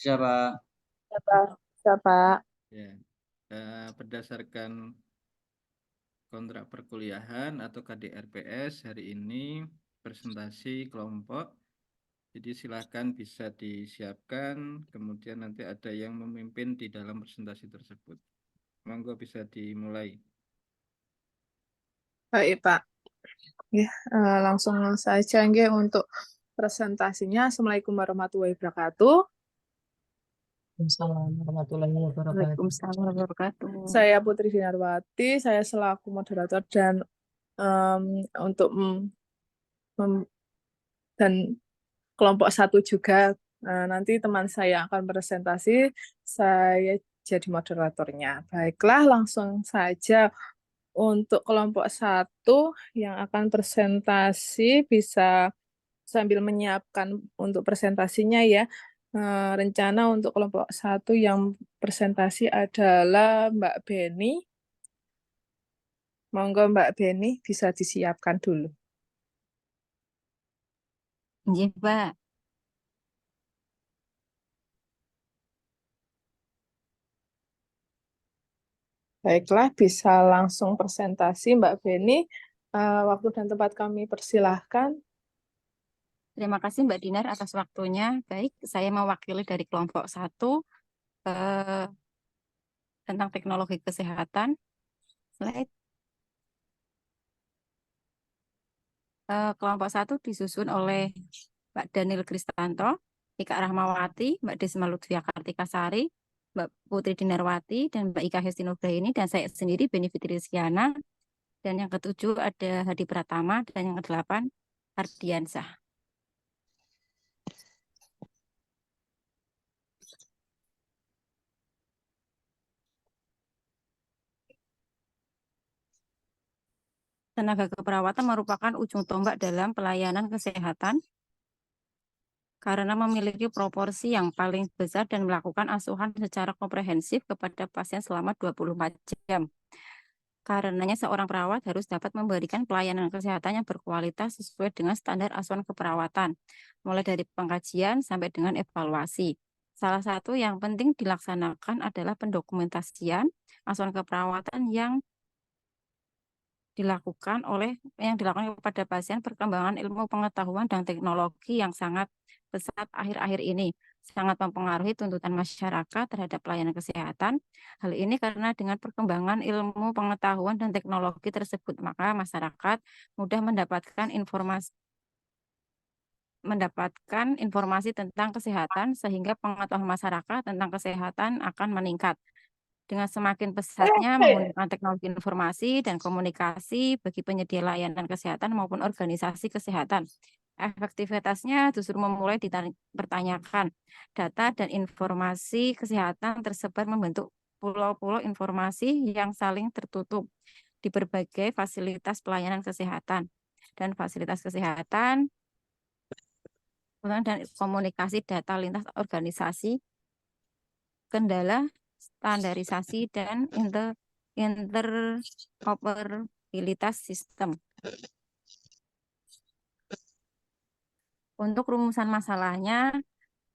Siapa? Siapa? Siapa? Ya, berdasarkan kontrak perkuliahan atau KDRPS hari ini presentasi kelompok. Jadi silakan bisa disiapkan, kemudian nanti ada yang memimpin di dalam presentasi tersebut. Monggo bisa dimulai. Baik, Pak. Ya, langsung saja nggih untuk presentasinya. Assalamualaikum warahmatullahi wabarakatuh. Waalaikumsalam warahmatullahi wabarakatuh. Waalaikumsalam warahmatullahi wabarakatuh. Saya Putri Dinarwati, saya selaku moderator dan untuk dan kelompok 1 juga. Nanti teman saya akan presentasi, saya jadi moderatornya. Baiklah, langsung saja untuk kelompok 1 yang akan presentasi bisa sambil menyiapkan untuk presentasinya ya. Rencana untuk kelompok 1 yang presentasi adalah Mbak Beni. Monggo Mbak Beni bisa disiapkan dulu. Nggih, Pak. Baiklah, bisa langsung presentasi Mbak Beni. Waktu dan tempat kami persilahkan. Terima kasih Mbak Dinar atas waktunya. Baik, saya mewakili dari kelompok 1 tentang teknologi kesehatan. Slide. Kelompok 1 disusun oleh Mbak Daniel Kristanto, Ika Rahmawati, Mbak Desma Lutfia Kartikasari, Mbak Putri Dinarwati, dan Mbak Ika Hestinugraini, dan saya sendiri Beni Fitri Rizkyana. Dan yang ke-7 ada Hadi Pratama, dan yang ke-8 Ardiansah. Tenaga keperawatan merupakan ujung tombak dalam pelayanan kesehatan karena memiliki proporsi yang paling besar dan melakukan asuhan secara komprehensif kepada pasien selama 24 jam. Karenanya seorang perawat harus dapat memberikan pelayanan kesehatan yang berkualitas sesuai dengan standar asuhan keperawatan, mulai dari pengkajian sampai dengan evaluasi. Salah satu yang penting dilaksanakan adalah pendokumentasian asuhan keperawatan yang dilakukan kepada pasien. Perkembangan ilmu pengetahuan dan teknologi yang sangat pesat akhir-akhir ini sangat mempengaruhi tuntutan masyarakat terhadap pelayanan kesehatan. Hal ini karena dengan perkembangan ilmu pengetahuan dan teknologi tersebut, maka masyarakat mudah mendapatkan informasi tentang kesehatan sehingga pengetahuan masyarakat tentang kesehatan akan meningkat. Dengan semakin pesatnya menggunakan teknologi informasi dan komunikasi bagi penyedia layanan kesehatan maupun organisasi kesehatan, efektivitasnya justru memulai dipertanyakan. Data dan informasi kesehatan tersebar membentuk pulau-pulau informasi yang saling tertutup di berbagai fasilitas pelayanan kesehatan dan fasilitas kesehatan dan komunikasi data lintas organisasi, kendala standarisasi dan interoperabilitas sistem. Untuk rumusan masalahnya,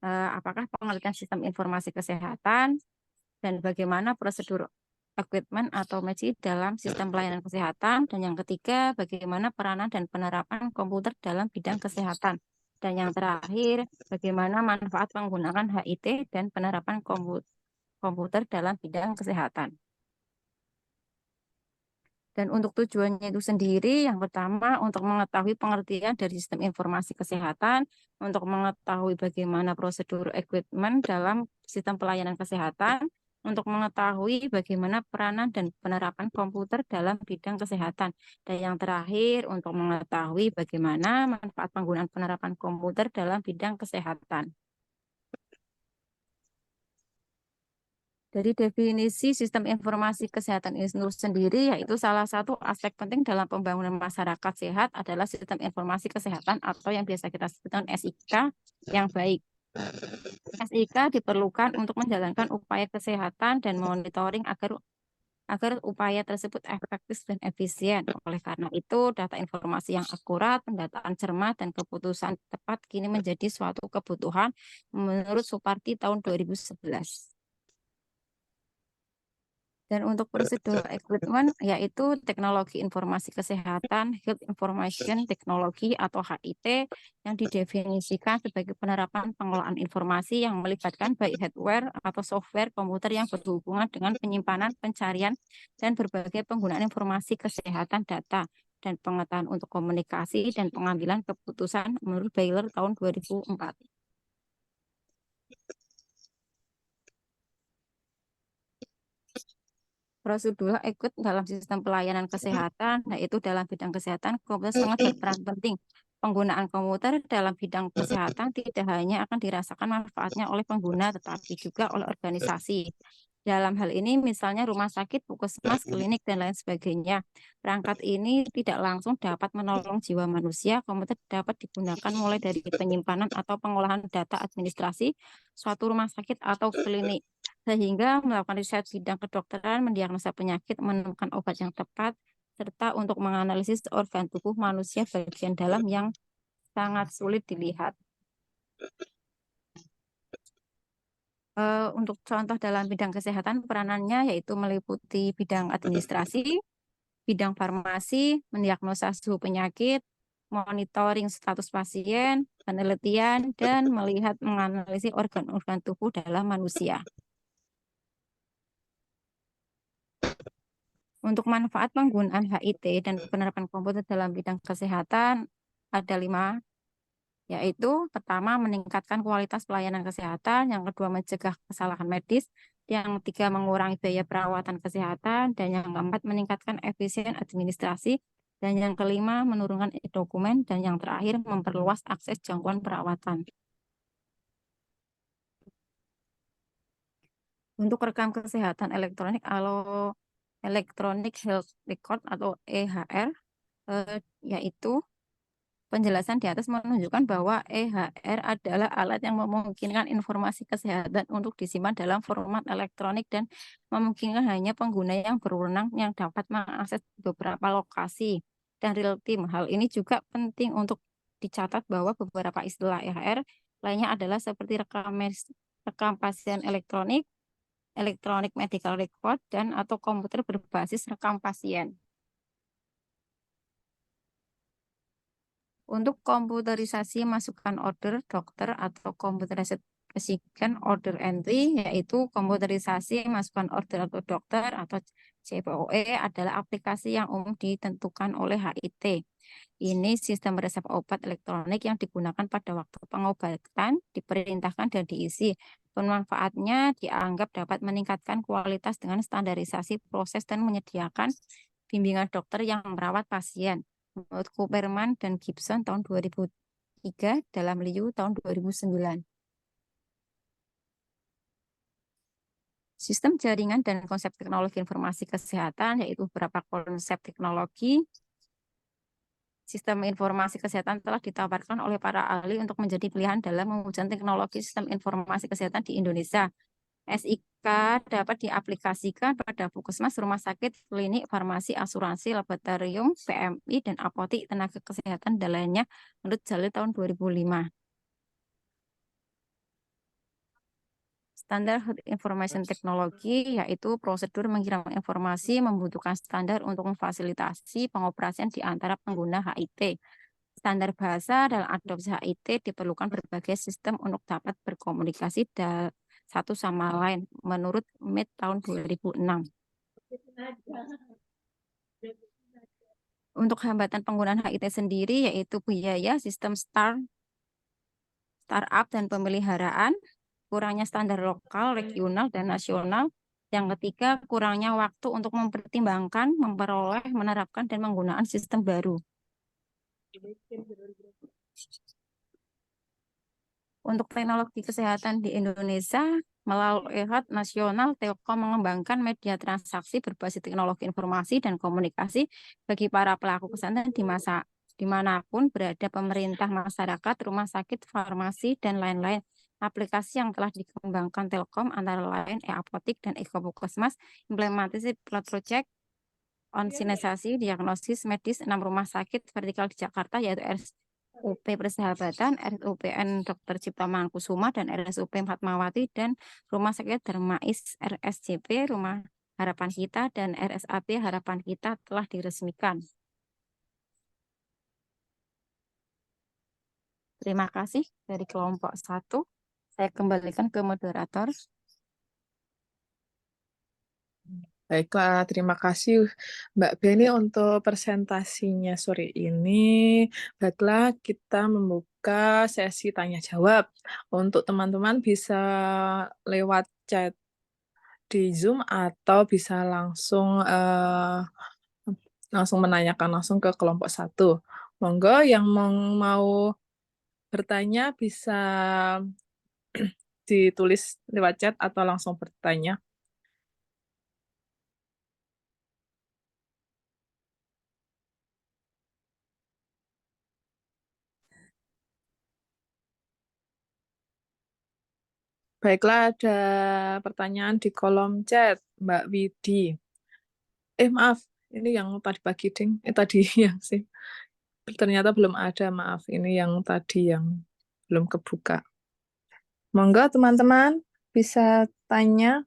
apakah pengertian sistem informasi kesehatan dan bagaimana prosedur equipment atau magic dalam sistem pelayanan kesehatan, dan yang ketiga bagaimana peranan dan penerapan komputer dalam bidang kesehatan, dan yang terakhir bagaimana manfaat menggunakan HIT dan penerapan komputer dalam bidang kesehatan. Dan untuk tujuannya itu sendiri, yang pertama untuk mengetahui pengertian dari sistem informasi kesehatan, untuk mengetahui bagaimana prosedur equipment dalam sistem pelayanan kesehatan, untuk mengetahui bagaimana peranan dan penerapan komputer dalam bidang kesehatan, dan yang terakhir untuk mengetahui bagaimana manfaat penggunaan penerapan komputer dalam bidang kesehatan. Dari definisi sistem informasi kesehatan ini sendiri, yaitu salah satu aspek penting dalam pembangunan masyarakat sehat adalah sistem informasi kesehatan atau yang biasa kita sebut dengan SIK yang baik. SIK diperlukan untuk menjalankan upaya kesehatan dan monitoring agar agar upaya tersebut efektif dan efisien. Oleh karena itu, data informasi yang akurat, pendataan cermat, dan keputusan tepat kini menjadi suatu kebutuhan menurut Suparti tahun 2011. Dan untuk prosedur equipment yaitu teknologi informasi kesehatan, Health Information Technology atau HIT yang didefinisikan sebagai penerapan pengelolaan informasi yang melibatkan baik hardware atau software komputer yang berhubungan dengan penyimpanan, pencarian, dan berbagai penggunaan informasi kesehatan data dan pengetahuan untuk komunikasi dan pengambilan keputusan menurut Baylor tahun 2004. Prosedur ikut dalam sistem pelayanan kesehatan, yaitu dalam bidang kesehatan, komputer sangat berperan penting. Penggunaan komputer dalam bidang kesehatan tidak hanya akan dirasakan manfaatnya oleh pengguna, tetapi juga oleh organisasi. Dalam hal ini, misalnya rumah sakit, puskesmas, klinik, dan lain sebagainya. Perangkat ini tidak langsung dapat menolong jiwa manusia. Komputer dapat digunakan mulai dari penyimpanan atau pengolahan data administrasi suatu rumah sakit atau klinik, sehingga melakukan riset bidang kedokteran, mendiagnosa penyakit, menemukan obat yang tepat, serta untuk menganalisis organ tubuh manusia bagian dalam yang sangat sulit dilihat. Untuk contoh dalam bidang kesehatan, peranannya yaitu meliputi bidang administrasi, bidang farmasi, mendiagnosa suhu penyakit, monitoring status pasien, penelitian, dan melihat menganalisis organ-organ tubuh dalam manusia. Untuk manfaat penggunaan HIT dan penerapan komputer dalam bidang kesehatan ada 5, yaitu pertama meningkatkan kualitas pelayanan kesehatan, yang kedua mencegah kesalahan medis, yang ketiga mengurangi biaya perawatan kesehatan, dan yang keempat meningkatkan efisien administrasi, dan yang kelima menurunkan dokumen, dan yang terakhir memperluas akses jangkauan perawatan. Untuk rekam kesehatan elektronik atau Electronic Health Record atau EHR, yaitu penjelasan di atas menunjukkan bahwa EHR adalah alat yang memungkinkan informasi kesehatan untuk disimpan dalam format elektronik dan memungkinkan hanya pengguna yang berwenang yang dapat mengakses beberapa lokasi dan real time. Hal ini juga penting untuk dicatat bahwa beberapa istilah EHR lainnya adalah seperti rekam pasien elektronik, electronic medical record, dan atau komputer berbasis rekam pasien. Untuk komputerisasi masukan order dokter atau computerized patient order entry, yaitu komputerisasi masukan order atau dokter atau CPOE adalah aplikasi yang umum ditentukan oleh HIT. Ini sistem resep obat elektronik yang digunakan pada waktu pengobatan, diperintahkan dan diisi. Pemanfaatnya dianggap dapat meningkatkan kualitas dengan standarisasi proses dan menyediakan bimbingan dokter yang merawat pasien. Menurut Cooperman dan Gibson tahun 2003, dalam Liu tahun 2009. Sistem jaringan dan konsep teknologi informasi kesehatan, yaitu beberapa konsep teknologi. Sistem informasi kesehatan telah ditawarkan oleh para ahli untuk menjadi pilihan dalam mewujudkan teknologi sistem informasi kesehatan di Indonesia. SIK dapat diaplikasikan pada puskesmas, rumah sakit, klinik, farmasi, asuransi, laboratorium, PMI, dan apotik, tenaga kesehatan, dan lainnya menurut Jalil tahun 2005. Standar Health Information Technology yaitu prosedur mengirim informasi membutuhkan standar untuk memfasilitasi pengoperasian di antara pengguna HIT. Standar bahasa dalam adopsi HIT diperlukan berbagai sistem untuk dapat berkomunikasi satu sama lain menurut MIT tahun 2006. Untuk hambatan penggunaan HIT sendiri yaitu biaya, sistem startup dan pemeliharaan, kurangnya standar lokal, regional, dan nasional. Yang ketiga, kurangnya waktu untuk mempertimbangkan, memperoleh, menerapkan, dan menggunakan sistem baru. Untuk teknologi kesehatan di Indonesia, melalui Health Nasional, Telkom mengembangkan media transaksi berbasis teknologi informasi dan komunikasi bagi para pelaku kesehatan dimanapun berada, pemerintah, masyarakat, rumah sakit, farmasi, dan lain-lain. aplikasi yang telah dikembangkan Telkom antara lain e-apotik dan e-Puskesmas, implementasi pilot project onsinisasi diagnosis medis 6 rumah sakit vertikal di Jakarta, yaitu RSUP Persahabatan, RSUPN Dr. Cipta Mangunkusumo, dan RSUP Fatmawati, dan Rumah Sakit Darmais RSJP, Rumah Harapan Kita, dan RSAP Harapan Kita telah diresmikan. Terima kasih dari kelompok 1. Saya kembalikan ke moderator. Baiklah, terima kasih Mbak Beni untuk presentasinya sore ini. Baiklah, kita membuka sesi tanya jawab. Untuk teman-teman bisa lewat chat di Zoom atau bisa langsung menanyakan langsung ke kelompok 1. Monggo yang mau bertanya bisa ditulis lewat chat atau langsung bertanya. Baiklah, ada pertanyaan di kolom chat, Mbak Widi. Maaf, ini yang tadi pagi, Ding. Tadi yang sih. Ternyata belum ada, maaf. Ini yang tadi yang belum kebuka. Monggo, teman-teman, bisa tanya.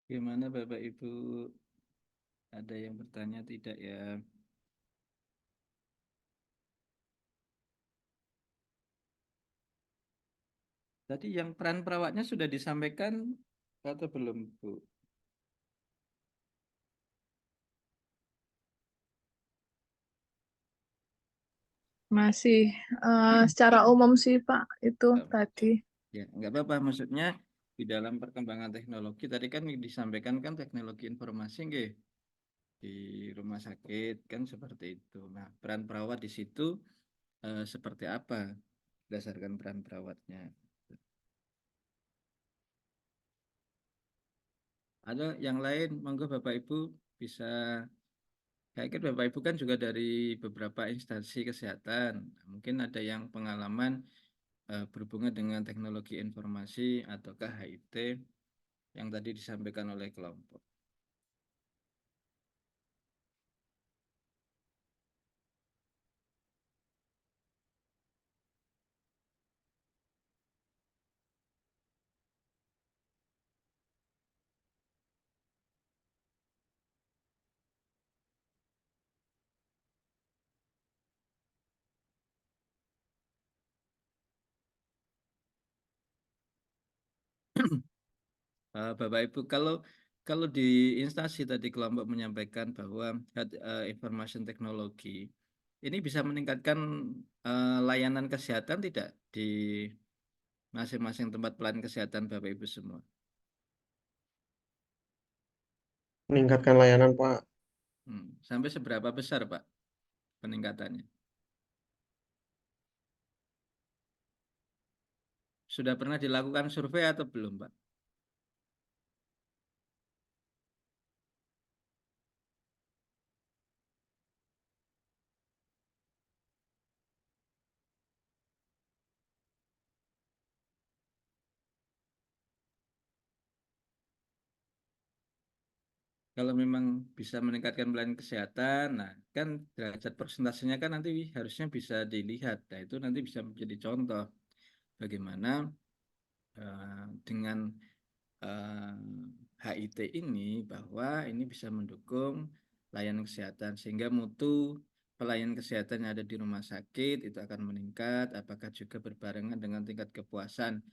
Gimana Bapak Ibu? Ada yang bertanya tidak ya? Tadi yang peran perawatnya sudah disampaikan atau belum, Bu? Masih secara umum sih, Pak, itu tadi. Ya, nggak apa-apa. Maksudnya di dalam perkembangan teknologi tadi kan disampaikan kan teknologi informasi nggih, di rumah sakit kan seperti itu. Nah, peran perawat di situ seperti apa berdasarkan peran perawatnya? Ada yang lain, monggo Bapak Ibu bisa. Saya kira Bapak Ibu kan juga dari beberapa instansi kesehatan. Mungkin ada yang pengalaman berhubungan dengan teknologi informasi ataukah HIT yang tadi disampaikan oleh kelompok. Bapak Ibu, kalau kalau di instansi tadi kelompok menyampaikan bahwa information teknologi ini bisa meningkatkan layanan kesehatan tidak di masing-masing tempat pelayanan kesehatan Bapak Ibu semua? Meningkatkan layanan, Pak. Sampai seberapa besar, Pak, peningkatannya? Sudah pernah dilakukan survei atau belum, Pak? Kalau memang bisa meningkatkan pelayanan kesehatan, nah kan derajat persentasenya kan nanti harusnya bisa dilihat. Nah, itu nanti bisa menjadi contoh bagaimana dengan HIT ini bahwa ini bisa mendukung layanan kesehatan sehingga mutu pelayanan kesehatan yang ada di rumah sakit itu akan meningkat. Apakah juga berbarengan dengan tingkat kepuasan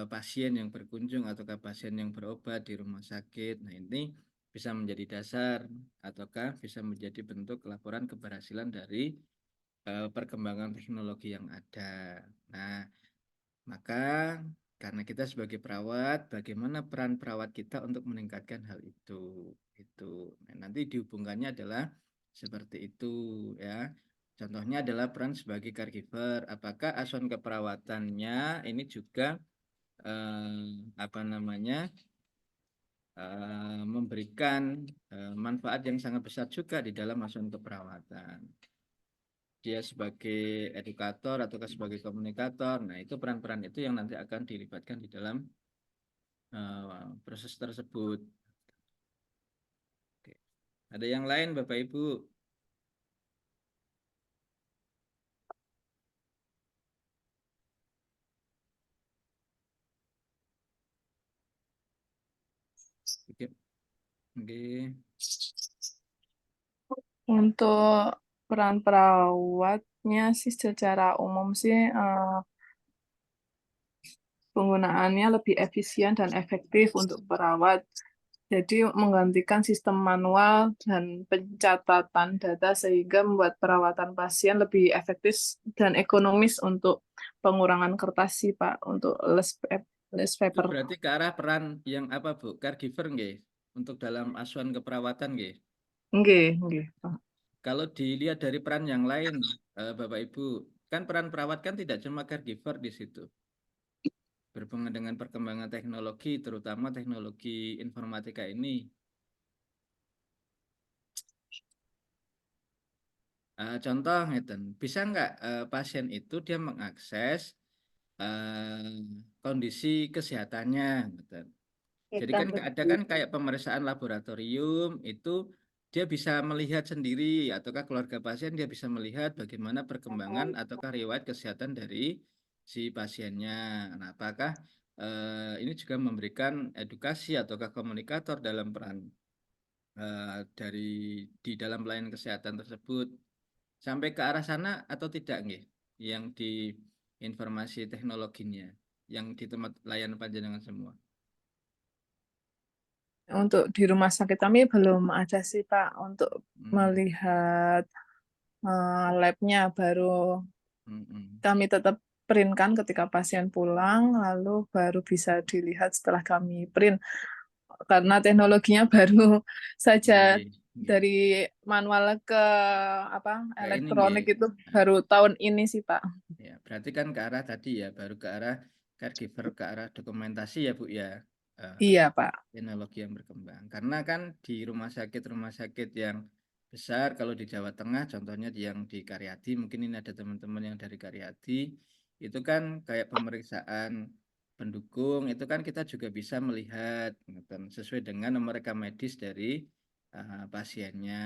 pasien yang berkunjung ataukah pasien yang berobat di rumah sakit. Nah, ini bisa menjadi dasar ataukah bisa menjadi bentuk laporan keberhasilan dari perkembangan teknologi yang ada. Nah, maka karena kita sebagai perawat, bagaimana peran perawat kita untuk meningkatkan hal itu? Itu. Nah, nanti dihubungkannya adalah seperti itu ya. Contohnya adalah peran sebagai caregiver. Apakah asuhan keperawatannya ini juga apa namanya memberikan manfaat yang sangat besar juga di dalam asuhan keperawatan. Dia sebagai edukator atau sebagai komunikator. Nah, itu peran-peran itu yang nanti akan dilibatkan di dalam proses tersebut. Oke. Ada yang lain, Bapak Ibu? Oke. Oke. Untuk peran perawatnya sih secara umum sih penggunaannya lebih efisien dan efektif untuk perawat. Jadi menggantikan sistem manual dan pencatatan data sehingga membuat perawatan pasien lebih efektif dan ekonomis untuk pengurangan kertas sih Pak, untuk less Itu paper. berarti ke arah peran yang apa, Bu? Caregiver nggih? Untuk dalam asuhan keperawatan nggih? Nggih, nggih, Pak. Kalau dilihat dari peran yang lain, Bapak Ibu, kan peran perawat kan tidak cuma caregiver di situ. Berhubungan dengan perkembangan teknologi, terutama teknologi informatika ini. Contoh, ngeten, bisa nggak pasien itu dia mengakses kondisi kesehatannya, ngeten. Jadi kan ada kan kayak pemeriksaan laboratorium itu dia bisa melihat sendiri ataukah keluarga pasien dia bisa melihat bagaimana perkembangan ataukah riwayat kesehatan dari si pasiennya. Nah, apakah ini juga memberikan edukasi ataukah komunikator dalam peran dari di dalam pelayanan kesehatan tersebut sampai ke arah sana atau tidak nggih? Yang di informasi teknologinya, yang di tempat layanan panjenengan semua. Untuk di rumah sakit kami belum ada sih Pak untuk melihat labnya, baru kami tetap printkan ketika pasien pulang, lalu baru bisa dilihat setelah kami print. Karena teknologinya baru saja dari manual ke apa elektronik itu baru tahun ini sih Pak. Ya, berarti kan ke arah tadi ya, baru ke arah caregiver, ke arah dokumentasi ya Bu ya. Iya Pak. Teknologi yang berkembang. Karena kan di rumah sakit yang besar, kalau di Jawa Tengah, contohnya yang di Karyadi, mungkin ini ada teman-teman yang dari Karyadi, itu kan kayak pemeriksaan pendukung, itu kan kita juga bisa melihat sesuai dengan nomor rekam medis dari pasiennya.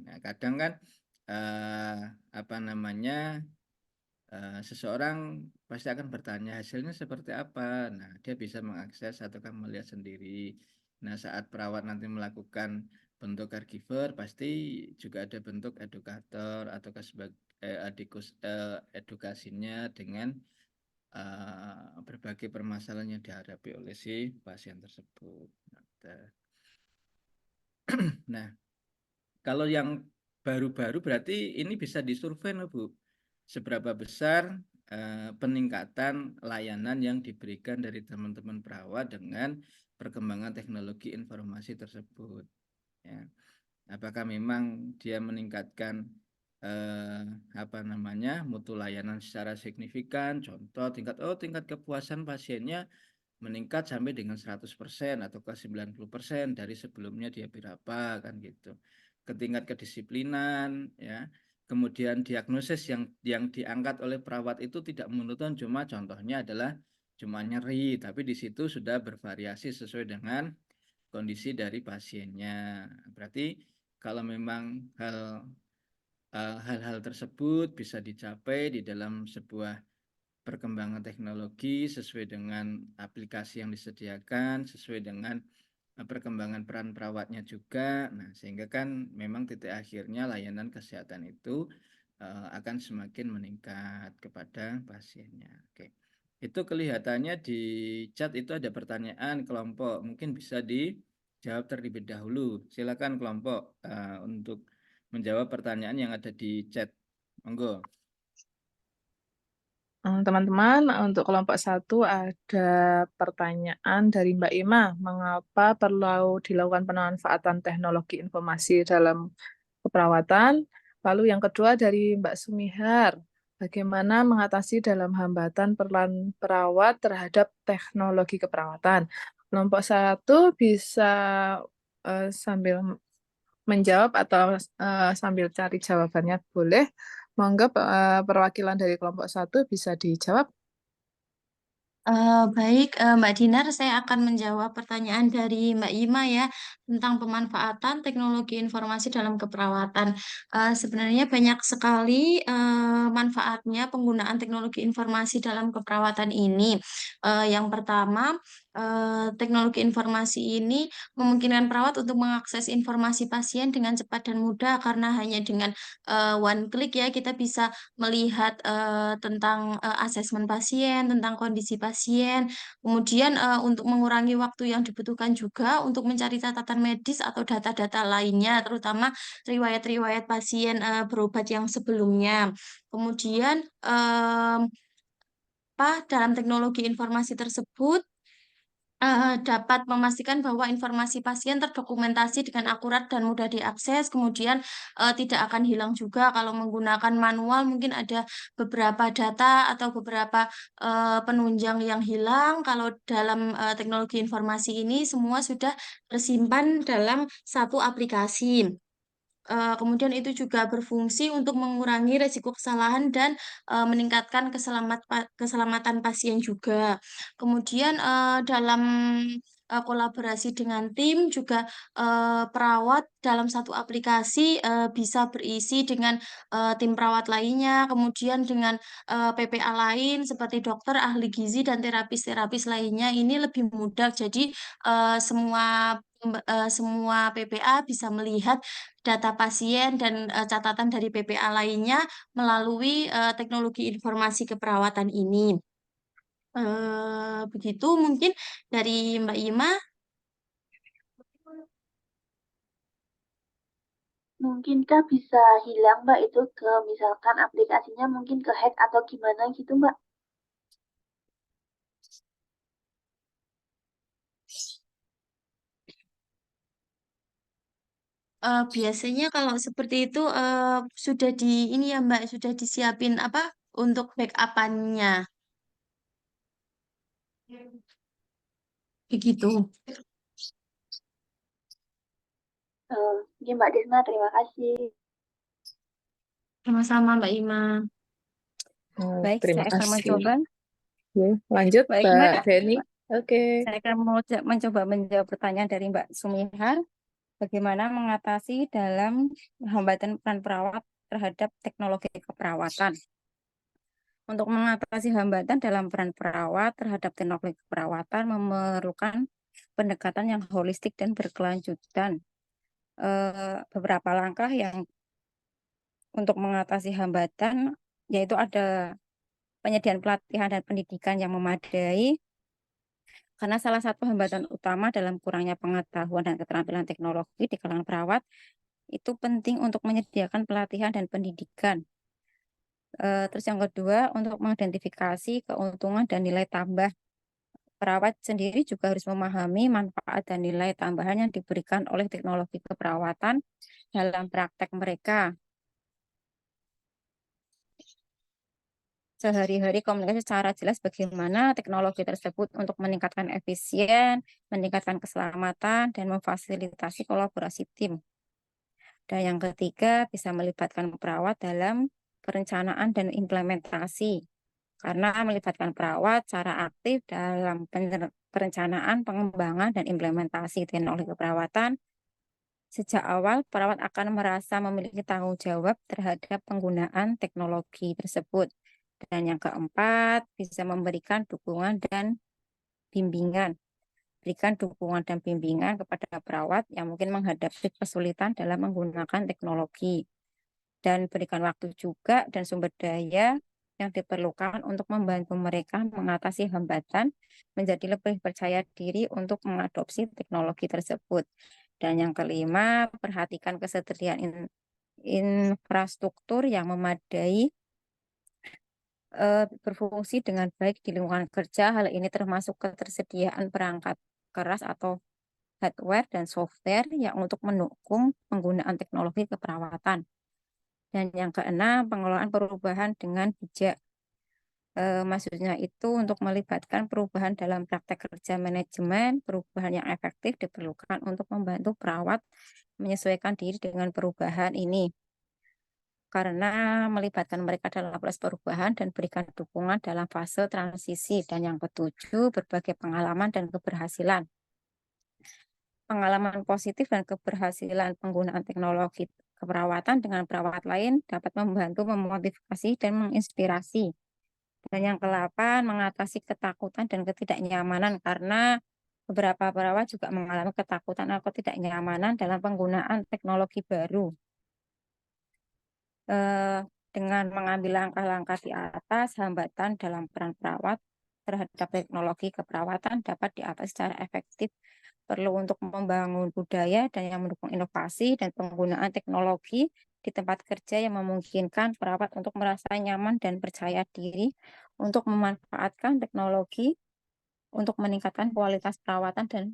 Nah, kadang kan apa namanya seseorang pasti akan bertanya hasilnya seperti apa. Nah, dia bisa mengakses ataukah melihat sendiri. Nah, saat perawat nanti melakukan bentuk caregiver, pasti juga ada bentuk edukator ataukah sebagai edukasinya dengan berbagai permasalahan yang dihadapi oleh si pasien tersebut. Nah, kalau yang baru-baru berarti ini bisa disurvei, Bu. Seberapa besar peningkatan layanan yang diberikan dari teman-teman perawat dengan perkembangan teknologi informasi tersebut. Ya. Apakah memang dia meningkatkan mutu layanan secara signifikan? Contoh tingkat kepuasan pasiennya meningkat sampai dengan 100% atau ke 90% dari sebelumnya dia berapa kan gitu. Tingkat kedisiplinan ya. Kemudian diagnosis yang diangkat oleh perawat itu tidak monoton, cuma contohnya adalah cuma nyeri, tapi di situ sudah bervariasi sesuai dengan kondisi dari pasiennya. Berarti kalau memang hal-hal tersebut bisa dicapai di dalam sebuah perkembangan teknologi sesuai dengan aplikasi yang disediakan, sesuai dengan perkembangan peran perawatnya juga. Nah, sehingga kan memang titik akhirnya layanan kesehatan itu akan semakin meningkat kepada pasiennya. Oke. Itu kelihatannya di chat itu ada pertanyaan kelompok. Mungkin bisa dijawab terlebih dahulu. Silakan kelompok untuk menjawab pertanyaan yang ada di chat. Monggo. Teman-teman, untuk kelompok 1 ada pertanyaan dari Mbak Ima. Mengapa perlu dilakukan pemanfaatan teknologi informasi dalam keperawatan? Lalu yang kedua dari Mbak Sumihar. Bagaimana mengatasi dalam hambatan peran perawat terhadap teknologi keperawatan? Kelompok 1 bisa sambil menjawab atau sambil cari jawabannya boleh. Monggo perwakilan dari kelompok 1 bisa dijawab. Baik, Mbak Dinar, saya akan menjawab pertanyaan dari Mbak Ima ya tentang pemanfaatan teknologi informasi dalam keperawatan. Sebenarnya banyak sekali manfaatnya penggunaan teknologi informasi dalam keperawatan ini. Yang pertama, teknologi informasi ini memungkinkan perawat untuk mengakses informasi pasien dengan cepat dan mudah karena hanya dengan one click ya kita bisa melihat tentang asesmen pasien, tentang kondisi pasien. Kemudian untuk mengurangi waktu yang dibutuhkan juga untuk mencari catatan medis atau data-data lainnya, terutama riwayat-riwayat pasien berobat yang sebelumnya. Kemudian dalam teknologi informasi tersebut dapat memastikan bahwa informasi pasien terdokumentasi dengan akurat dan mudah diakses, kemudian tidak akan hilang juga kalau menggunakan manual, mungkin ada beberapa data atau beberapa penunjang yang hilang. Kalau dalam teknologi informasi ini semua sudah tersimpan dalam satu aplikasi. Kemudian itu juga berfungsi untuk mengurangi resiko kesalahan dan meningkatkan keselamatan pasien juga. Kemudian dalam kolaborasi dengan tim juga perawat dalam satu aplikasi bisa berisi dengan tim perawat lainnya, kemudian dengan PPA lain seperti dokter, ahli gizi dan terapis-terapis lainnya. Ini lebih mudah. Jadi semua PPA bisa melihat data pasien dan catatan dari PPA lainnya melalui teknologi informasi keperawatan ini. Begitu mungkin dari Mbak Ima. Mungkinkah bisa hilang Mbak itu ke misalkan aplikasinya mungkin ke hack atau gimana gitu Mbak? Biasanya kalau seperti itu sudah ini ya Mbak, sudah disiapin apa untuk backup-annya. Begitu. Ya Mbak Desma, terima kasih. Sama-sama Mbak Ima. Baik, Terima saya akan kasih. mencoba. Oke, lanjut Baik, Mbak Mbak. Beni. Oke. Saya akan mencoba menjawab pertanyaan dari Mbak Sumihar. Bagaimana mengatasi dalam hambatan peran perawat terhadap teknologi keperawatan? Untuk mengatasi hambatan dalam peran perawat terhadap teknologi keperawatan memerlukan pendekatan yang holistik dan berkelanjutan. Beberapa langkah yang untuk mengatasi hambatan yaitu ada penyediaan pelatihan dan pendidikan yang memadai, karena salah satu hambatan utama dalam kurangnya pengetahuan dan keterampilan teknologi di kalangan perawat itu penting untuk menyediakan pelatihan dan pendidikan Terus yang kedua, untuk mengidentifikasi keuntungan dan nilai tambah. Perawat sendiri juga harus memahami manfaat dan nilai tambahan yang diberikan oleh teknologi keperawatan dalam praktek mereka. Sehari-hari komunikasi secara jelas bagaimana teknologi tersebut untuk meningkatkan efisien, meningkatkan keselamatan, dan memfasilitasi kolaborasi tim. Dan yang ketiga, bisa melibatkan perawat dalam perencanaan dan implementasi. Karena melibatkan perawat secara aktif dalam perencanaan, pengembangan, dan implementasi teknologi keperawatan. Sejak awal, perawat akan merasa memiliki tanggung jawab terhadap penggunaan teknologi tersebut. Dan yang keempat, bisa memberikan dukungan dan bimbingan. Berikan dukungan dan bimbingan kepada perawat yang mungkin menghadapi kesulitan dalam menggunakan teknologi. Dan berikan waktu juga dan sumber daya yang diperlukan untuk membantu mereka mengatasi hambatan, menjadi lebih percaya diri untuk mengadopsi teknologi tersebut. Dan yang kelima, perhatikan kesediaan infrastruktur yang memadai berfungsi dengan baik di lingkungan kerja. Hal ini termasuk ketersediaan perangkat keras atau hardware dan software yang untuk mendukung penggunaan teknologi keperawatan. Dan yang keenam, pengelolaan perubahan dengan bijak. Maksudnya itu untuk melibatkan perubahan dalam praktek kerja manajemen, perubahan yang efektif diperlukan untuk membantu perawat menyesuaikan diri dengan perubahan ini. Karena melibatkan mereka dalam proses perubahan dan berikan dukungan dalam fase transisi. Dan yang ketujuh, berbagai pengalaman dan keberhasilan. Pengalaman positif dan keberhasilan penggunaan teknologi keperawatan dengan perawat lain dapat membantu memotivasi dan menginspirasi. Dan yang ke-8, mengatasi ketakutan dan ketidaknyamanan karena beberapa perawat juga mengalami ketakutan atau ketidaknyamanan dalam penggunaan teknologi baru. Dengan mengambil langkah-langkah di atas, hambatan dalam peran perawat terhadap teknologi keperawatan dapat diatasi secara efektif. Perlu untuk membangun budaya dan yang mendukung inovasi dan penggunaan teknologi di tempat kerja yang memungkinkan perawat untuk merasa nyaman dan percaya diri untuk memanfaatkan teknologi untuk meningkatkan kualitas perawatan dan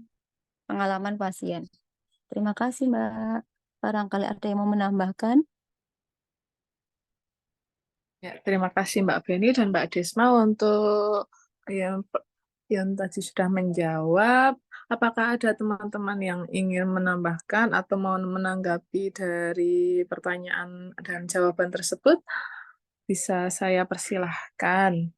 pengalaman pasien. Terima kasih, Mbak. Barangkali ada yang mau menambahkan? Ya, terima kasih Mbak Beni dan Mbak Desma untuk yang yang tadi sudah menjawab. Apakah ada teman-teman yang ingin menambahkan atau mau menanggapi dari pertanyaan dan jawaban tersebut? Bisa saya persilahkan.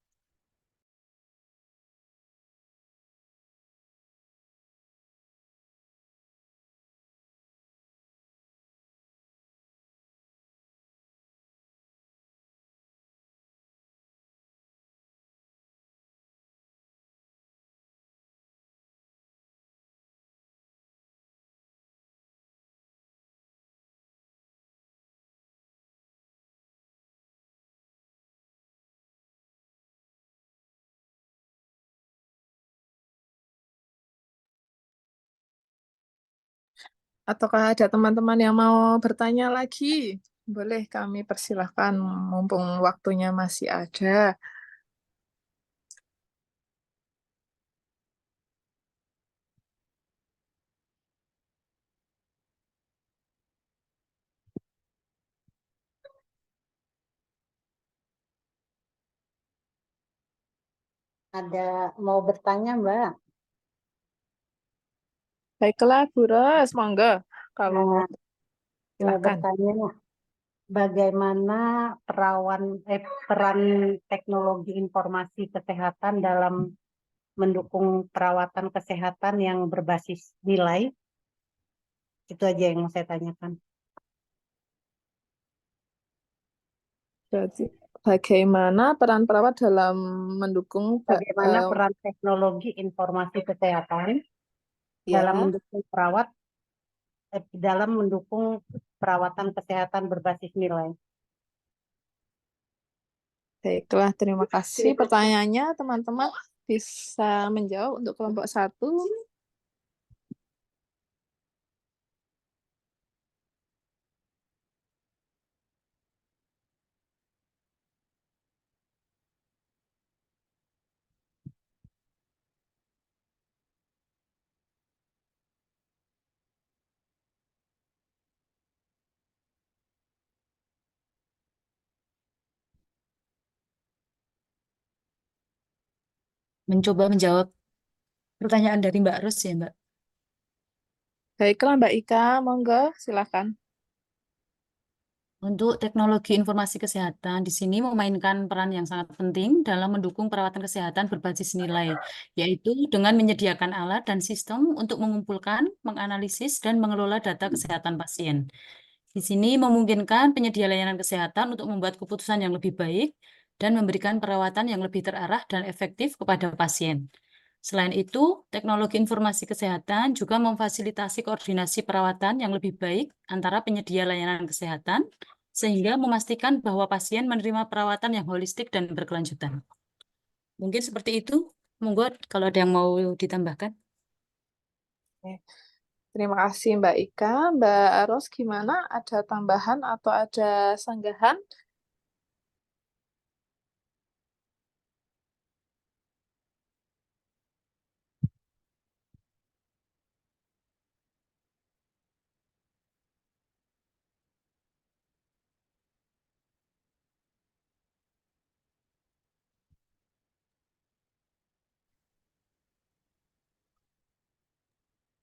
Ataukah ada teman-teman yang mau bertanya lagi? Boleh kami persilahkan, mumpung waktunya masih ada. Ada mau bertanya, Mbak? Baiklah, Bu Ros, monggo. Kalau Nah, mau silakan. bertanya, bagaimana peran teknologi informasi kesehatan dalam mendukung perawatan kesehatan yang berbasis nilai? Itu aja yang mau saya tanyakan. Jadi, bagaimana peran perawat dalam mendukung Bagaimana peran teknologi informasi kesehatan dalam ya, mendukung dalam mendukung perawatan kesehatan berbasis nilai? baiklah, terima kasih. Pertanyaannya, teman-teman bisa menjawab untuk kelompok 1. mencoba menjawab pertanyaan dari Mbak Ros ya, Mbak. Baiklah Mbak Ika, monggo silakan. Untuk teknologi informasi kesehatan di sini memainkan peran yang sangat penting dalam mendukung perawatan kesehatan berbasis nilai, yaitu dengan menyediakan alat dan sistem untuk mengumpulkan, menganalisis, dan mengelola data kesehatan pasien. Di sini memungkinkan penyedia layanan kesehatan untuk membuat keputusan yang lebih baik dan memberikan perawatan yang lebih terarah dan efektif kepada pasien. Selain itu, teknologi informasi kesehatan juga memfasilitasi koordinasi perawatan yang lebih baik antara penyedia layanan kesehatan, sehingga memastikan bahwa pasien menerima perawatan yang holistik dan berkelanjutan. Mungkin seperti itu. Monggo kalau ada yang mau ditambahkan. Oke. Terima kasih Mbak Ika. Mbak Ros gimana? Ada tambahan atau ada sanggahan?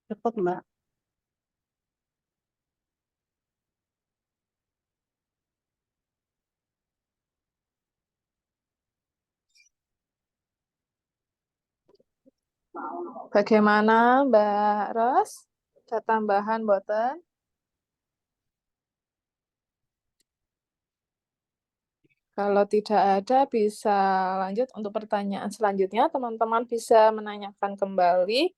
Cukup, Mbak. Bagaimana Mbak Ros? Ada tambahan boten? Kalau tidak ada, bisa lanjut untuk pertanyaan selanjutnya. Teman-teman bisa menanyakan kembali.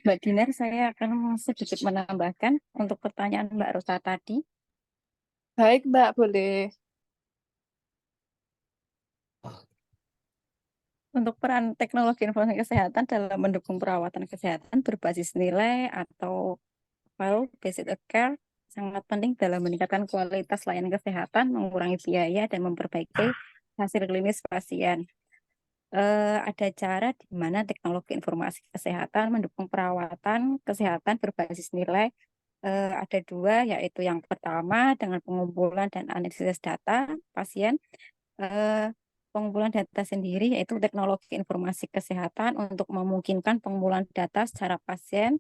Mbak Dinar, saya akan sedikit menambahkan untuk pertanyaan Mbak Rosa tadi. Baik Mbak, boleh. Untuk peran teknologi informasi kesehatan dalam mendukung perawatan kesehatan berbasis nilai atau value-based care sangat penting dalam meningkatkan kualitas layanan kesehatan, mengurangi biaya, dan memperbaiki hasil klinis pasien. Ada cara di mana teknologi informasi kesehatan mendukung perawatan kesehatan berbasis nilai. Ada dua, yaitu yang pertama dengan pengumpulan dan analisis data pasien. Pengumpulan data sendiri yaitu teknologi informasi kesehatan untuk memungkinkan pengumpulan data secara pasien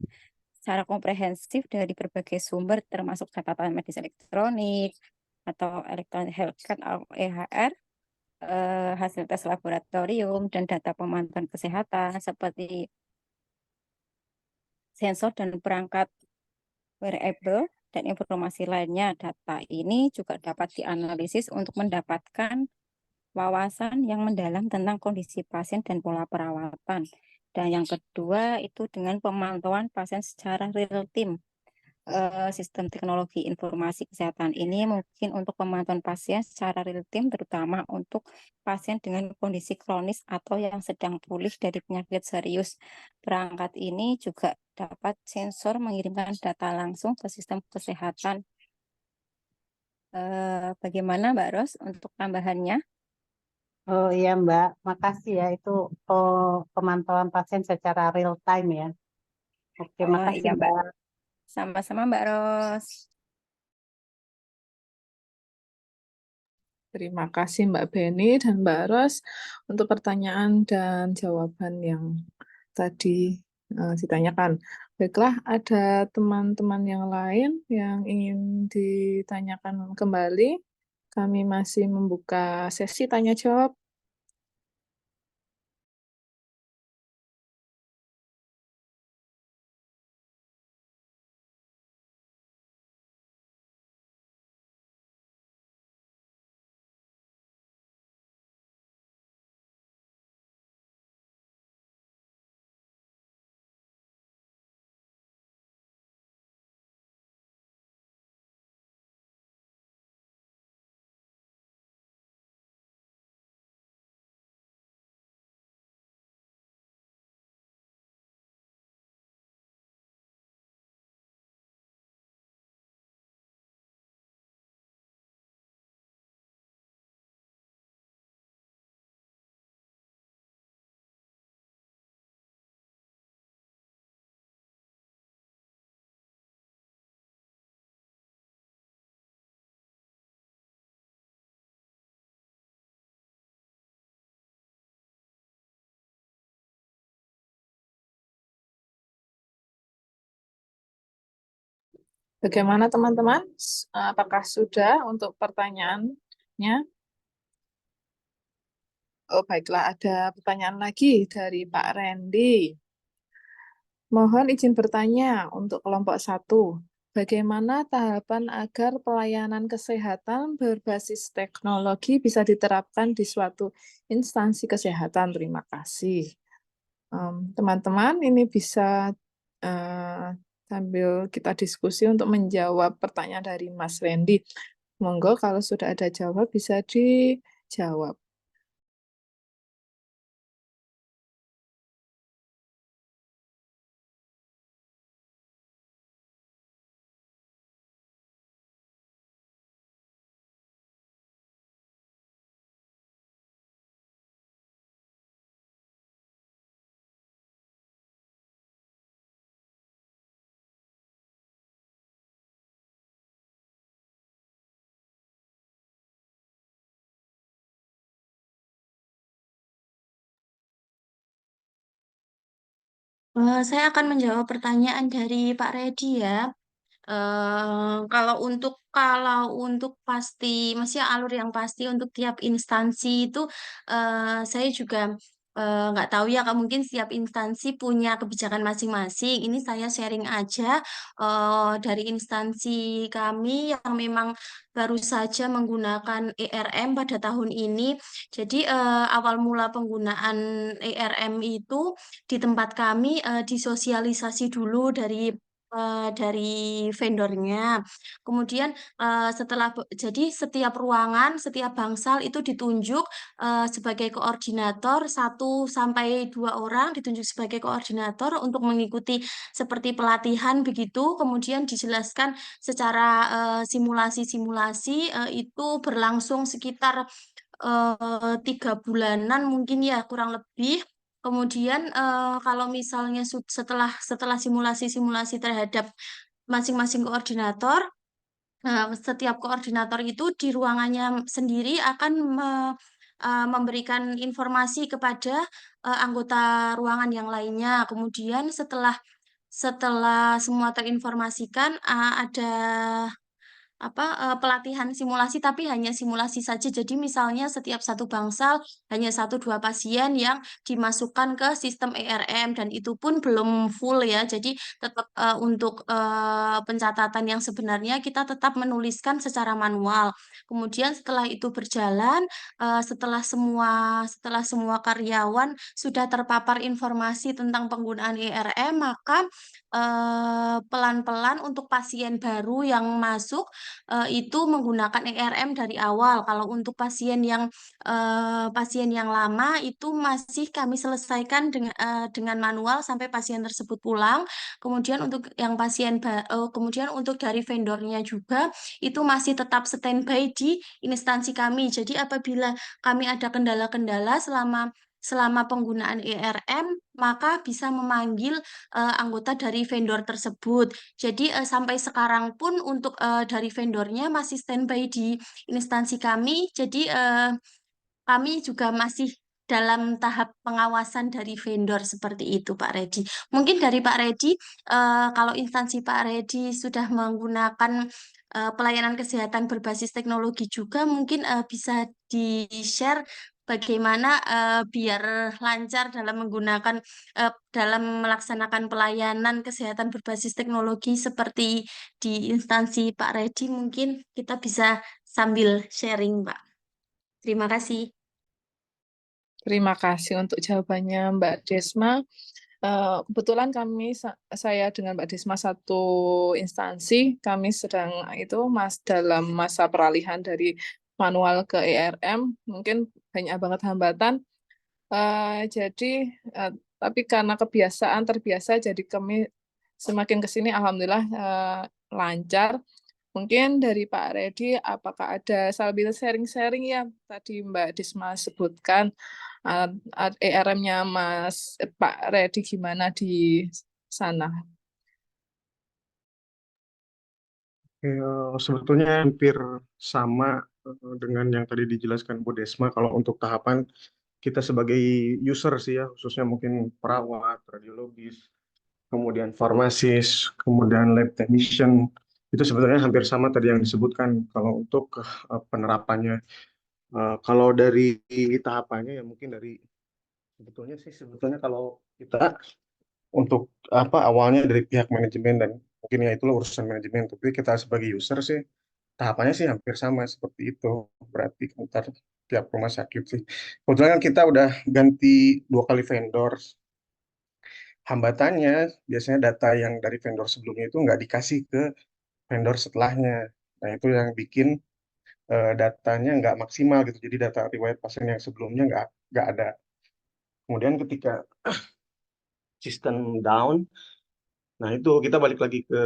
secara komprehensif dari berbagai sumber termasuk catatan medis elektronik atau elektronik health card atau EHR, hasil tes laboratorium dan data pemantauan kesehatan seperti sensor dan perangkat wearable dan informasi lainnya. Data ini juga dapat dianalisis untuk mendapatkan wawasan yang mendalam tentang kondisi pasien dan pola perawatan. Dan yang kedua itu dengan pemantauan pasien secara real time. Sistem teknologi informasi kesehatan ini mungkin untuk pemantauan pasien secara real time, terutama untuk pasien dengan kondisi kronis atau yang sedang pulih dari penyakit serius. Perangkat ini juga dapat sensor mengirimkan data langsung ke sistem kesehatan. Bagaimana Mbak Ros untuk tambahannya? Oh iya, Mbak. Makasih ya. Itu pemantauan pasien secara real time ya. Oke, makasih, Iya Mbak. Mbak. Sama-sama Mbak Ros. Terima kasih Mbak Beni dan Mbak Ros untuk pertanyaan dan jawaban yang tadi ditanyakan. Baiklah, ada teman-teman yang lain yang ingin ditanyakan kembali. Kami masih membuka sesi tanya jawab. Bagaimana teman-teman? Apakah sudah untuk pertanyaannya? Oh, baiklah, ada pertanyaan lagi dari Pak Randy. Mohon izin bertanya untuk kelompok 1. Bagaimana tahapan agar pelayanan kesehatan berbasis teknologi bisa diterapkan di suatu instansi kesehatan? Terima kasih. Teman-teman, ini bisa sambil kita diskusi untuk menjawab pertanyaan dari Mas Randy. Monggo kalau sudah ada jawab bisa dijawab. Saya akan menjawab pertanyaan dari Pak Redi ya. Kalau untuk pasti, maksudnya alur yang pasti untuk tiap instansi itu, saya juga nggak tahu ya. Mungkin setiap instansi punya kebijakan masing-masing. Ini saya sharing aja dari instansi kami yang memang baru saja menggunakan ERM pada tahun ini. Jadi awal mula penggunaan ERM itu di tempat kami disosialisasi dulu dari vendornya. Kemudian jadi setiap ruangan, setiap bangsal itu ditunjuk sebagai koordinator, 1 sampai 2 orang ditunjuk sebagai koordinator untuk mengikuti seperti pelatihan begitu. Kemudian dijelaskan secara simulasi-simulasi, itu berlangsung sekitar 3 bulanan mungkin ya, kurang lebih. Kemudian kalau misalnya setelah simulasi-simulasi terhadap masing-masing koordinator, setiap koordinator itu di ruangannya sendiri akan memberikan informasi kepada anggota ruangan yang lainnya. Kemudian setelah semua terinformasikan, ada pelatihan simulasi, tapi hanya simulasi saja. Jadi misalnya setiap satu bangsal hanya 1-2 pasien yang dimasukkan ke sistem ERM, dan itu pun belum full ya. Jadi tetap untuk pencatatan yang sebenarnya kita tetap menuliskan secara manual. Kemudian setelah itu berjalan, setelah semua karyawan sudah terpapar informasi tentang penggunaan ERM, maka pelan-pelan untuk pasien baru yang masuk itu menggunakan ERM dari awal. Kalau untuk pasien yang lama itu masih kami selesaikan dengan manual sampai pasien tersebut pulang. Kemudian kemudian untuk dari vendornya juga itu masih tetap standby di instansi kami. Jadi apabila kami ada kendala-kendala selama penggunaan ERM, maka bisa memanggil anggota dari vendor tersebut. Jadi sampai sekarang pun untuk dari vendornya masih standby di instansi kami. Jadi kami juga masih dalam tahap pengawasan dari vendor seperti itu, Pak Redi. Mungkin dari Pak Redi, kalau instansi Pak Redi sudah menggunakan pelayanan kesehatan berbasis teknologi juga, mungkin bisa di-share bagaimana biar lancar dalam menggunakan dalam melaksanakan pelayanan kesehatan berbasis teknologi seperti di instansi Pak Redi. Mungkin kita bisa sambil sharing, Pak. Terima kasih. Terima kasih untuk jawabannya Mbak Desma. Kebetulan saya dengan Mbak Desma satu instansi, kami sedang dalam masa peralihan dari manual ke ERM, mungkin banyak banget hambatan. Tapi karena terbiasa, jadi kami semakin ke sini alhamdulillah lancar. Mungkin dari Pak Redi, apakah ada sambil sharing-sharing ya tadi Mbak Desma sebutkan ERM-nya Pak Redi gimana di sana? Sebetulnya hampir sama dengan yang tadi dijelaskan Bu Desma. Kalau untuk tahapan kita sebagai user sih ya, khususnya mungkin perawat, radiologis, kemudian farmasis, kemudian lab technician, itu sebetulnya hampir sama tadi yang disebutkan kalau untuk penerapannya. Kalau dari tahapannya ya mungkin dari sebetulnya kalau kita untuk awalnya dari pihak manajemen dan mungkin ya itulah urusan manajemen, tapi kita sebagai user sih tahapannya sih hampir sama seperti itu. Berarti antar tiap rumah sakit sih. Kebetulan kan kita udah ganti 2 kali vendor. Hambatannya biasanya data yang dari vendor sebelumnya itu nggak dikasih ke vendor setelahnya. Nah itu yang bikin datanya nggak maksimal gitu. Jadi data riwayat pasien yang sebelumnya nggak ada. Kemudian ketika sistem down, nah itu kita balik lagi ke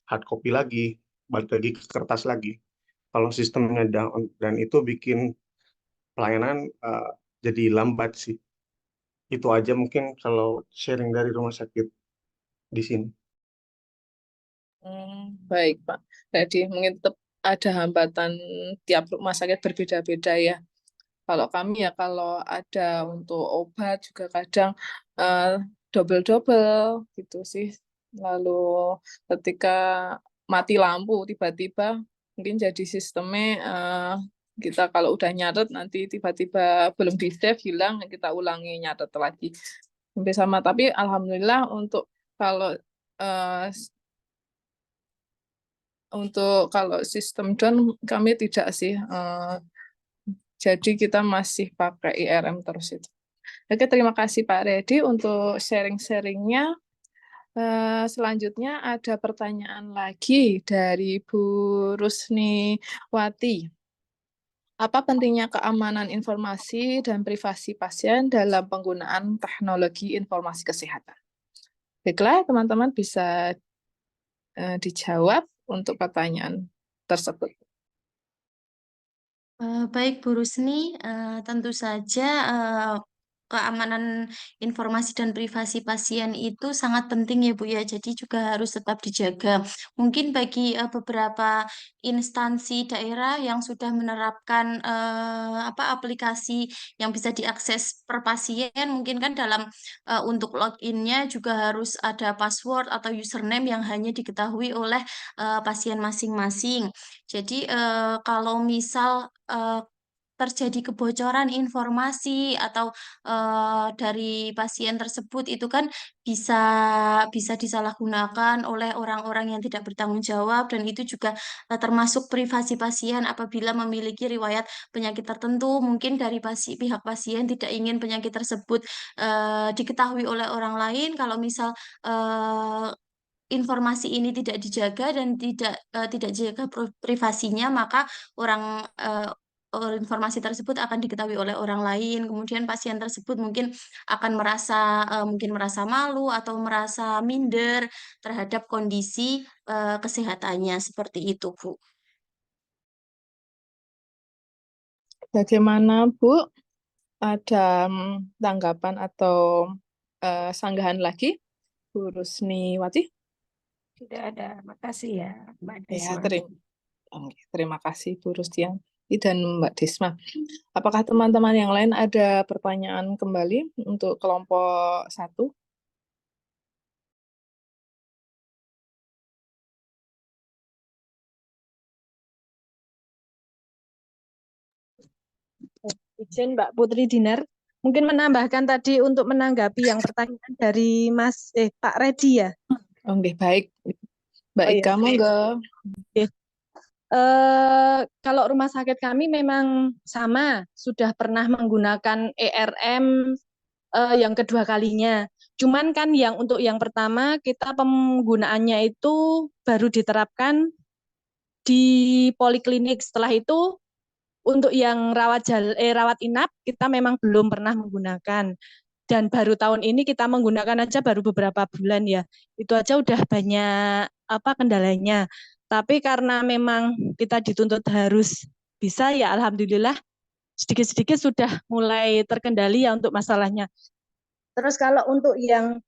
hard copy lagi, balik lagi ke kertas lagi. Kalau sistemnya down dan itu bikin pelayanan jadi lambat sih. Itu aja mungkin kalau sharing dari rumah sakit di sini. Baik Pak. Jadi mungkin tetap ada hambatan tiap rumah sakit berbeda-beda ya. Kalau kami ya kalau ada untuk obat juga kadang double-double gitu sih. Lalu ketika mati lampu tiba-tiba mungkin jadi sistemnya kita kalau udah nyatet nanti tiba-tiba belum di save hilang, kita ulangi nyatet lagi. Sampai sama, tapi alhamdulillah kalau eh, kalau sistem down kami tidak sih. Jadi kita masih pakai IRM terus itu. Oke, terima kasih Pak Redi untuk sharing-sharingnya. Selanjutnya ada pertanyaan lagi dari Bu Rusniwati. Apa pentingnya keamanan informasi dan privasi pasien dalam penggunaan teknologi informasi kesehatan? Baiklah, teman-teman bisa dijawab untuk pertanyaan tersebut. Baik, Bu Rusni, tentu saja keamanan informasi dan privasi pasien itu sangat penting ya Bu ya, jadi juga harus tetap dijaga. Mungkin bagi beberapa instansi daerah yang sudah menerapkan aplikasi yang bisa diakses per pasien, mungkin kan dalam untuk login-nya juga harus ada password atau username yang hanya diketahui oleh pasien masing-masing. Jadi kalau misal terjadi kebocoran informasi atau dari pasien tersebut itu kan bisa bisa disalahgunakan oleh orang-orang yang tidak bertanggung jawab, dan itu juga termasuk privasi pasien apabila memiliki riwayat penyakit tertentu. Mungkin dari pihak pasien tidak ingin penyakit tersebut diketahui oleh orang lain. Kalau misal informasi ini tidak dijaga dan tidak dijaga privasinya, maka informasi tersebut akan diketahui oleh orang lain. Kemudian pasien tersebut mungkin akan merasa malu atau merasa minder terhadap kondisi kesehatannya, seperti itu, Bu. Bagaimana Bu? Ada tanggapan atau sanggahan lagi, Bu Rusniwati? Tidak ada. Makasih ya, Mbak Ya, Desma. terima kasih Bu Rusdianti dan Mbak Desma. Apakah teman-teman yang lain ada pertanyaan kembali untuk kelompok 1? Izin Mbak Putri Dinar. Mungkin menambahkan tadi untuk menanggapi yang pertanyaan dari Pak Redi ya. Oke, baik. Mbak Oh Ika, iya. monggo. Oke. Kalau rumah sakit kami memang sama, sudah pernah menggunakan ERM yang kedua kalinya. Cuman kan yang untuk yang pertama kita penggunaannya itu baru diterapkan di poliklinik. Setelah itu untuk yang rawat inap kita memang belum pernah menggunakan. Dan baru tahun ini kita menggunakan aja baru beberapa bulan ya. Itu aja udah banyak kendalanya. Tapi karena memang kita dituntut harus bisa ya alhamdulillah sedikit-sedikit sudah mulai terkendali ya untuk masalahnya. Terus kalau untuk yang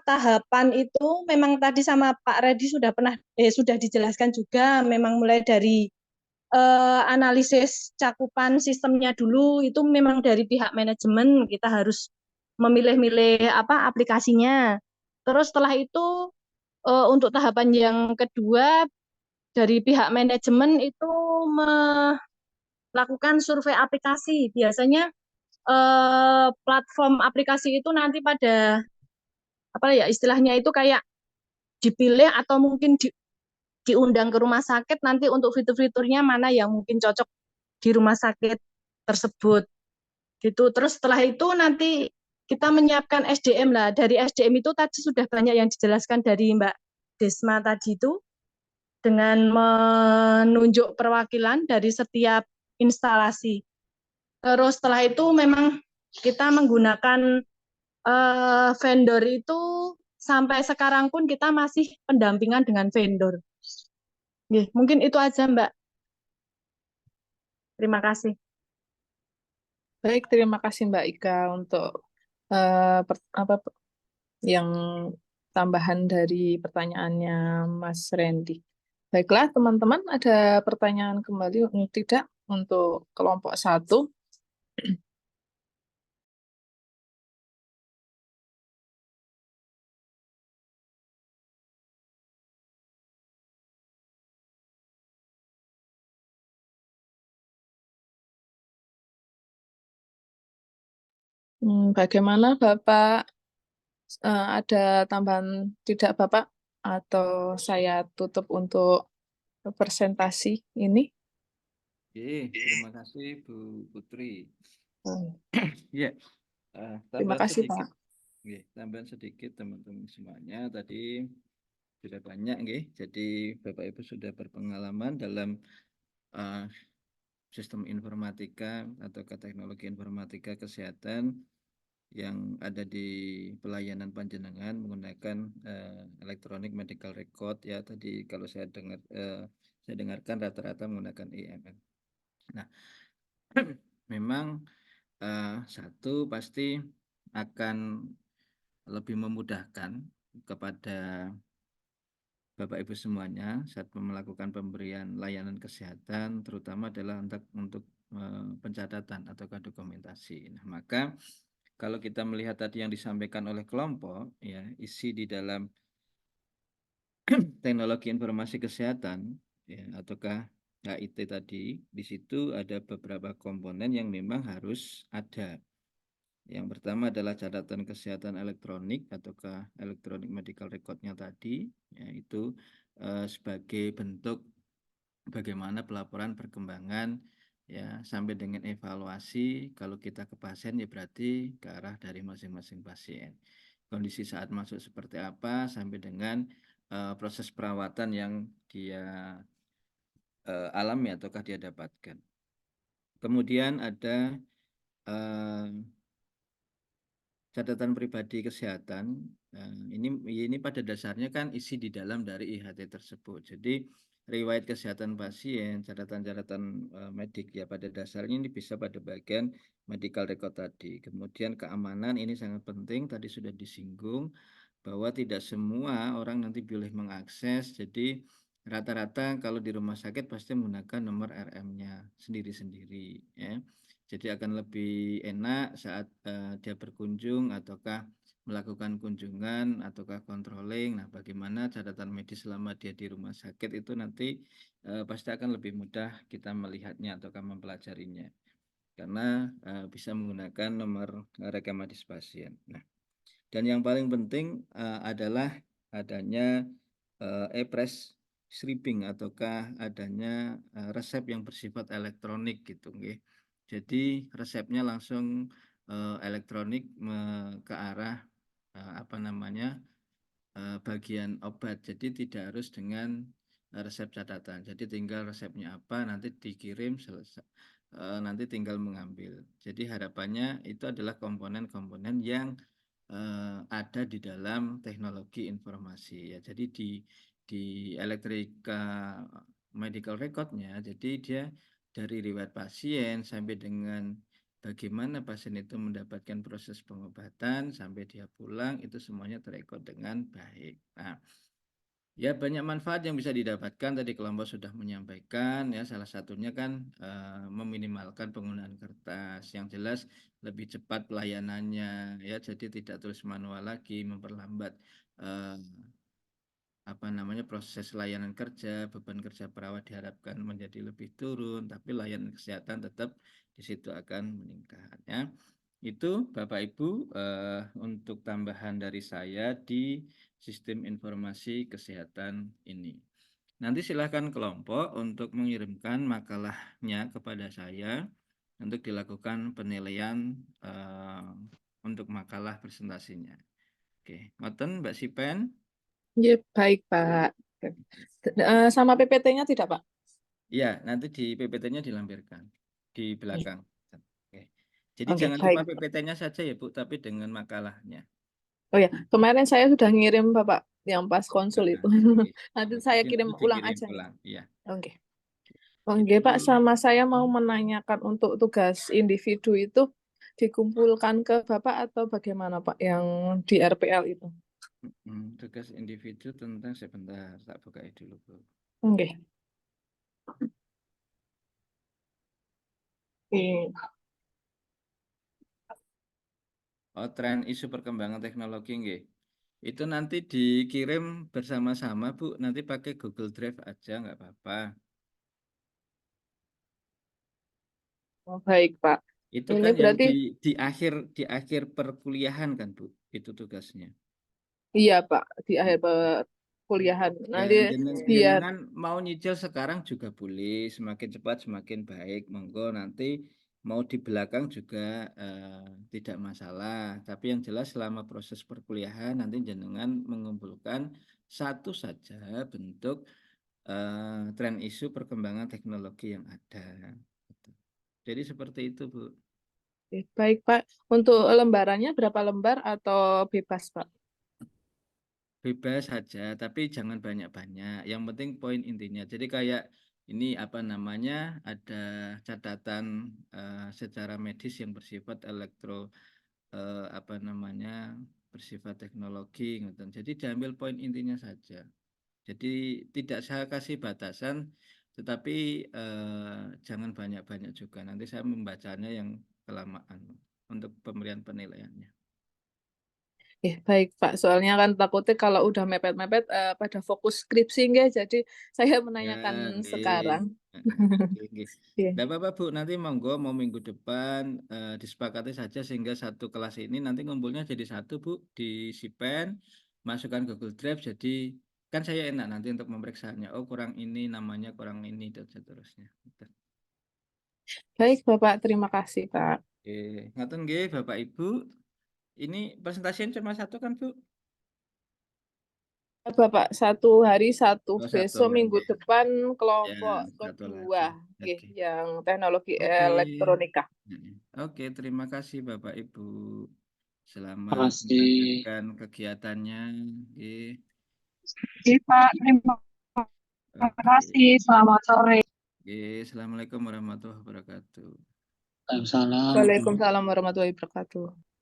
tahapan itu memang tadi sama Pak Redi sudah dijelaskan juga, memang mulai dari analisis cakupan sistemnya dulu itu memang dari pihak manajemen kita harus memilih-milih aplikasinya. Terus setelah itu untuk tahapan yang kedua dari pihak manajemen itu melakukan survei aplikasi. Biasanya platform aplikasi itu nanti pada istilahnya itu kayak dipilih atau mungkin diundang ke rumah sakit nanti untuk fitur-fiturnya mana yang mungkin cocok di rumah sakit tersebut gitu. Terus setelah itu nanti kita menyiapkan SDM lah. Dari SDM itu tadi sudah banyak yang dijelaskan dari Mbak Desma tadi itu dengan menunjuk perwakilan dari setiap instalasi. Terus setelah itu memang kita menggunakan vendor itu sampai sekarang pun kita masih pendampingan dengan vendor. Mungkin itu aja Mbak. Terima kasih. Baik, terima kasih Mbak Ika untuk yang tambahan dari pertanyaannya Mas Randy. Baiklah teman-teman, ada pertanyaan kembali tidak untuk kelompok 1? Bagaimana Bapak? Ada tambahan tidak Bapak? Atau saya tutup untuk presentasi ini? Oke, terima kasih Bu Putri. Ya, Terima tambahan kasih sedikit. Pak. Oke, tambahan sedikit teman-teman semuanya. Tadi sudah banyak, jadi Bapak Ibu sudah berpengalaman dalam sistem informatika atau teknologi informatika kesehatan yang ada di pelayanan panjenengan menggunakan electronic medical record ya. Tadi kalau saya dengarkan rata-rata menggunakan EMR. Nah, memang satu pasti akan lebih memudahkan kepada Bapak Ibu semuanya saat melakukan pemberian layanan kesehatan, terutama adalah untuk pencatatan atau dokumentasi. Nah, maka kalau kita melihat tadi yang disampaikan oleh kelompok, ya isi di dalam teknologi informasi kesehatan, ya ataukah HIT tadi, di situ ada beberapa komponen yang memang harus ada. Yang pertama adalah catatan kesehatan elektronik ataukah electronic medical record-nya tadi, yaitu sebagai bentuk bagaimana pelaporan perkembangan ya sampai dengan evaluasi. Kalau kita ke pasien ya berarti ke arah dari masing-masing pasien. Kondisi saat masuk seperti apa sampai dengan proses perawatan yang dia alami ataukah dia dapatkan. Kemudian ada catatan pribadi kesehatan. Ini pada dasarnya kan isi di dalam dari IHT tersebut. Jadi riwayat kesehatan pasien, catatan-catatan medik ya pada dasarnya ini bisa pada bagian medical record tadi. Kemudian keamanan ini sangat penting, tadi sudah disinggung bahwa tidak semua orang nanti boleh mengakses. Jadi rata-rata kalau di rumah sakit pasti menggunakan nomor RM-nya sendiri-sendiri ya. Jadi akan lebih enak saat dia berkunjung ataukah melakukan kunjungan ataukah controlling. Nah, bagaimana catatan medis selama dia di rumah sakit itu nanti pasti akan lebih mudah kita melihatnya ataukah mempelajarinya. karena bisa menggunakan nomor rekam medis pasien. Nah, dan yang paling penting adalah adanya e-pres stripping ataukah adanya resep yang bersifat elektronik gitu nggih. Jadi resepnya langsung elektronik ke arah bagian obat. Jadi tidak harus dengan resep catatan. Jadi tinggal resepnya apa nanti dikirim selesai. Nanti tinggal mengambil. Jadi harapannya itu adalah komponen-komponen yang ada di dalam teknologi informasi ya. Jadi di elektronika medical record-nya, jadi dia dari riwayat pasien sampai dengan bagaimana pasien itu mendapatkan proses pengobatan sampai dia pulang itu semuanya terekod dengan baik. Nah, ya banyak manfaat yang bisa didapatkan tadi kelompok sudah menyampaikan ya, salah satunya kan meminimalkan penggunaan kertas, yang jelas lebih cepat pelayanannya ya, jadi tidak terus manual lagi, memperlambat proses layanan kerja, beban kerja perawat diharapkan menjadi lebih turun, tapi layanan kesehatan tetap di situ akan meningkat ya. Itu Bapak Ibu untuk tambahan dari saya di sistem informasi kesehatan ini. Nanti silakan kelompok untuk mengirimkan makalahnya kepada saya untuk dilakukan penilaian untuk makalah presentasinya. Oke, ngoten Mbak Sipen. Ya, baik, Pak. Sama PPT-nya tidak, Pak? Iya, nanti di PPT-nya dilampirkan di belakang. Oke. Jadi Oke, jangan baik. cuma PPT-nya saja ya Bu, tapi dengan makalahnya. Oh ya, kemarin saya sudah ngirim Bapak yang pas konsul itu. Oke. Nanti Oke, saya jadi kirim nanti ulang dikirim aja. ulang. Iya. Oke. Oke, Pak, Itu sama saya mau menanyakan untuk tugas individu itu dikumpulkan ke Bapak atau bagaimana, Pak, yang di RPL itu? tugas individu tentang sebentar, tak buka dulu Bu. Oke. Oh, tren isu perkembangan teknologi nggih. Itu nanti dikirim bersama-sama Bu, nanti pakai Google Drive aja nggak apa-apa. Oh, baik, Pak. Itu Ini kan yang berarti di akhir perkuliahan kan Bu, itu tugasnya. iya, Pak, di akhir kuliahan. Nanti Ya, biar jenengan mau nyicil sekarang juga boleh, semakin cepat semakin baik. Monggo nanti mau di belakang juga tidak masalah. Tapi yang jelas selama proses perkuliahan nanti jenengan mengumpulkan satu saja bentuk tren isu perkembangan teknologi yang ada. Jadi seperti itu, Bu. baik, Pak. Untuk lembarannya berapa lembar atau bebas, Pak? Bebas saja, tapi jangan banyak-banyak. Yang penting poin intinya. Jadi kayak ini ada catatan secara medis yang bersifat bersifat teknologi gitu. Jadi diambil poin intinya saja. Jadi tidak saya kasih batasan, tetapi jangan banyak-banyak juga. Nanti saya membacanya yang kelamaan untuk pemberian penilaiannya. Baik, Pak. Soalnya kan takutnya kalau udah mepet-mepet pada fokus skripsi nggak, jadi saya menanyakan sekarang. Iya. Tidak apa-apa Bu, nanti monggo mau minggu depan disepakati saja sehingga satu kelas ini nanti ngumpulnya jadi satu Bu di Sipen, masukkan Google Drive, jadi kan saya enak nanti untuk memeriksanya. Oh kurang ini namanya, kurang ini dan seterusnya. Baik, Bapak. Terima kasih, Pak. Ngaten nggih Bapak Ibu. Ini presentasinya cuma satu kan Bu? Bapak, satu hari satu. Oh, Besok satu. minggu depan Ya, kelompok satu kedua, lagi. Oke. yang teknologi Oke. elektronika. Oke, terima kasih Bapak Ibu. Selamat Makasih. melanjutkan kegiatannya. Oke, Pak. Terima kasih. Selamat sore. Assalamualaikum warahmatullahi wabarakatuh. Waalaikumsalam. Waalaikumsalam warahmatullahi wabarakatuh.